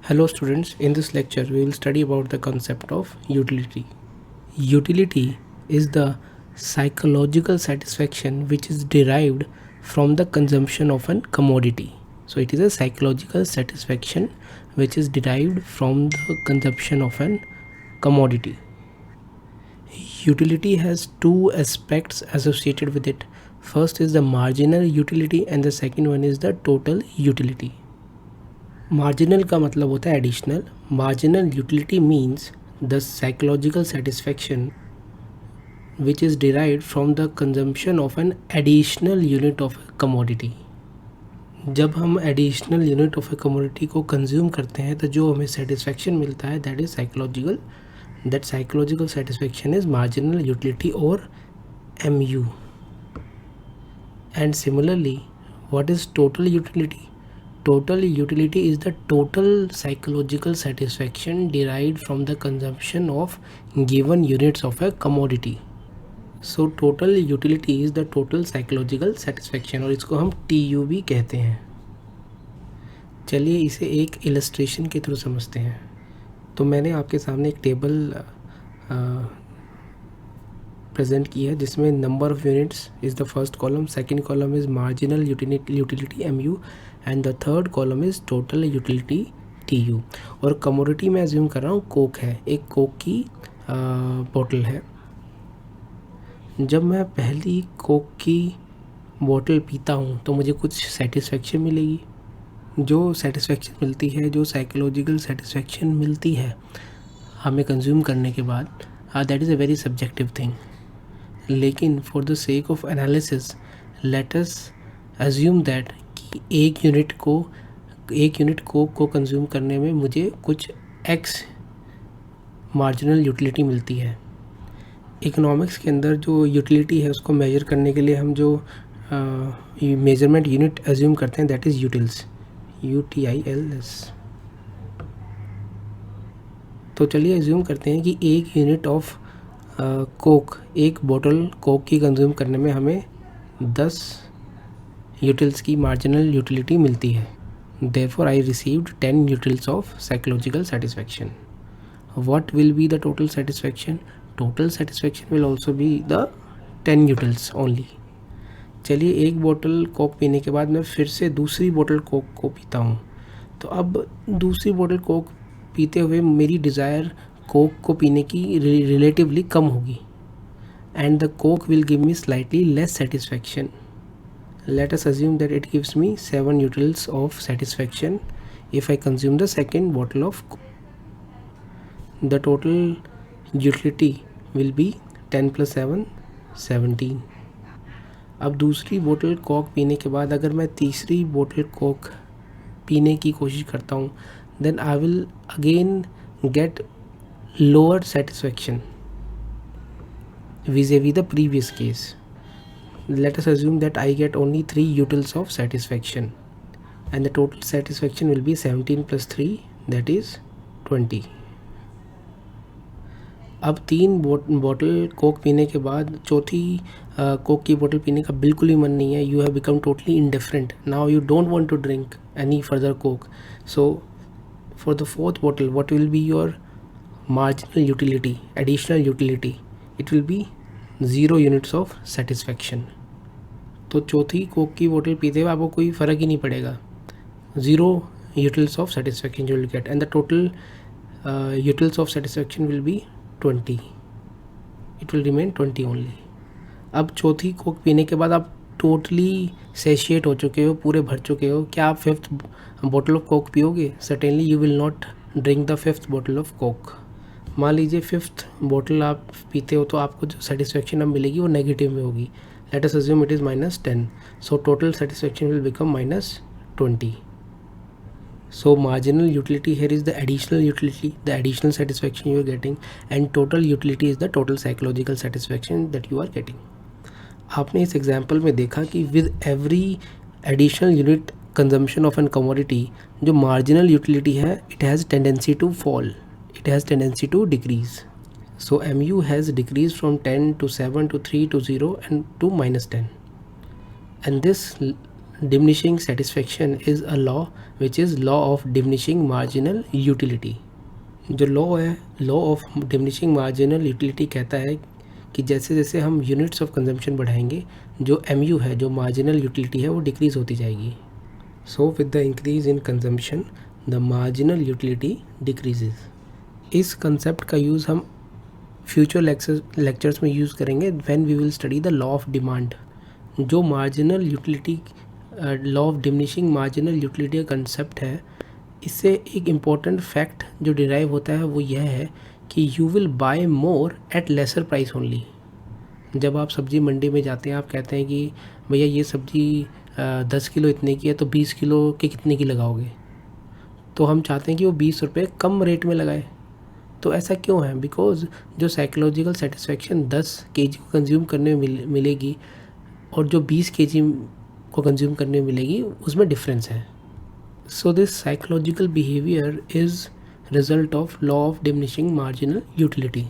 Hello students, in this lecture we will study about the concept of utility. Utility is the psychological satisfaction which is derived from the consumption of an commodity. So it is a psychological satisfaction which is derived from the consumption of an commodity. Utility has two aspects associated with it. First is the marginal utility and the second one is the total utility. Marginal का मतलब होता है additional. Marginal utility means the psychological satisfaction which is derived from the consumption of an additional unit of A commodity. जब हम additional unit of A commodity को consume करते हैं तो जो हमें सेटिस्फैक्शन मिलता है that is psychological. That psychological satisfaction is marginal utility और MU. And similarly what is total utility? Total utility is the total psychological satisfaction derived from the consumption of given units of a commodity. So total utility is the total psychological satisfaction और इसको हम TU भी कहते हैं. चलिए इसे एक illustration के थ्रू समझते हैं. तो मैंने आपके सामने एक टेबल प्रेजेंट की है जिसमें number of units is the first column, second column is marginal utility MU and the third column is total utility TU. और कमोडिटी मैं अज्यूम कर रहा हूँ कोक है, एक कोक की बोतल है. जब मैं पहली कोक की बोतल पीता हूँ तो मुझे कुछ सेटिस्फेक्शन मिलेगी. जो सेटिस्फेक्शन मिलती है, जो साइकोलॉजिकल सेटिस्फेक्शन मिलती है हमें कंज्यूम करने के बाद, that is a very subjective thing. लेकिन for the sake of analysis let us assume that कि एक यूनिट कोक को कंज्यूम करने में मुझे कुछ X मार्जिनल यूटिलिटी मिलती है. इकोनॉमिक्स के अंदर जो यूटिलिटी है उसको मेजर करने के लिए हम जो मेजरमेंट यूनिट अज्यूम करते हैं दैट इज़ यूटिल्स, UTILS. तो चलिए अज्यूम करते हैं कि एक यूनिट ऑफ कोक, एक बोतल कोक की कंज्यूम करने में हमें 10 यूटिल्स की मार्जिनल यूटिलिटी मिलती है. Therefore I received 10 utils of psychological satisfaction. What will be the total satisfaction? Total satisfaction will also be the 10 utils only. चलिए एक बोतल कोक पीने के बाद मैं फिर से दूसरी बोतल कोक को पीता हूँ. तो अब दूसरी बोतल कोक पीते हुए मेरी डिज़ायर कोक को पीने की रिलेटिवली कम होगी and the Coke will give me slightly less satisfaction. Let us assume that it gives me 7 utils of satisfaction if I consume the second bottle of Coke. The total utility will be 10 plus 7, 17. अब दूसरी बोतल Coke पीने के बाद अगर मैं तीसरी बोतल कोक पीने की कोशिश करता हूँ then I will again get lower satisfaction vis-a-vis the previous case. Let us assume that I get only 3 utils of satisfaction and the total satisfaction will be 17 plus 3 that is 20. अब 3 बोतल Coke पीने के बाद चौथी Coke की बोतल पीने का बिल्कुल ही मन नहीं है. You have become totally indifferent. Now you don't want to drink any further Coke. So for the fourth बोतल what will be your marginal utility, additional utility? It will be 0 units of satisfaction. तो चौथी Coke की बोतल पीते हुए आपको कोई फ़र्क ही नहीं पड़ेगा. 0 utils of satisfaction you will get and the total utils of satisfaction will be 20. It will remain 20 only. अब चौथी कोक पीने के बाद आप टोटली सेशिएट हो चुके हो, पूरे भर चुके हो. क्या आप 5th बोतल ऑफ कोक पियोगे? Certainly you will not drink the 5th बोतल ऑफ कोक. मान लीजिए 5th बोतल आप पीते हो तो आपको जो सेटिस्फैक्शन अब मिलेगी वो नेगेटिव में होगी. Let us assume it is -10. So total satisfaction will become -20. So marginal utility here is the additional utility, the additional satisfaction you are getting and total utility is the total psychological satisfaction that you are getting. आपने इस example में देखा कि with every additional unit consumption of an commodity जो marginal utility है it has tendency to fall, it has tendency to decrease. So MU has decreased from 10 to 7 to 3 to 0 and to -10. And this diminishing satisfaction is a law which is law of diminishing marginal utility. जो law है, law of diminishing marginal utility कहता है कि जैसे जैसे हम units of consumption बढ़ाएंगे, जो MU है, जो मार्जिनल यूटिलिटी है, वो डिक्रीज़ होती जाएगी. So with the increase in consumption the marginal utility decreases. इस कंसेप्ट का यूज़ हम फ्यूचर लेक्चर्स में यूज़ करेंगे when we will study the law of demand. जो marginal utility, law of diminishing marginal utility का concept है, इससे एक इम्पॉर्टेंट फैक्ट जो डिराइव होता है वो यह है कि you will buy more at lesser price only. जब आप सब्ज़ी मंडी में जाते हैं, आप कहते हैं कि भैया ये सब्ज़ी 10 किलो इतने की है, तो 20 किलो के कितने की लगाओगे? तो हम चाहते हैं कि वो 20 रुपये कम रेट में लगाए. तो ऐसा क्यों है? बिकॉज जो साइकोलॉजिकल सेटिस्फेक्शन 10 kg को कंज्यूम करने में मिलेगी और जो 20 kg को कंज्यूम करने में मिलेगी, उसमें डिफरेंस है. So this psychological behavior is result of law of diminishing marginal utility.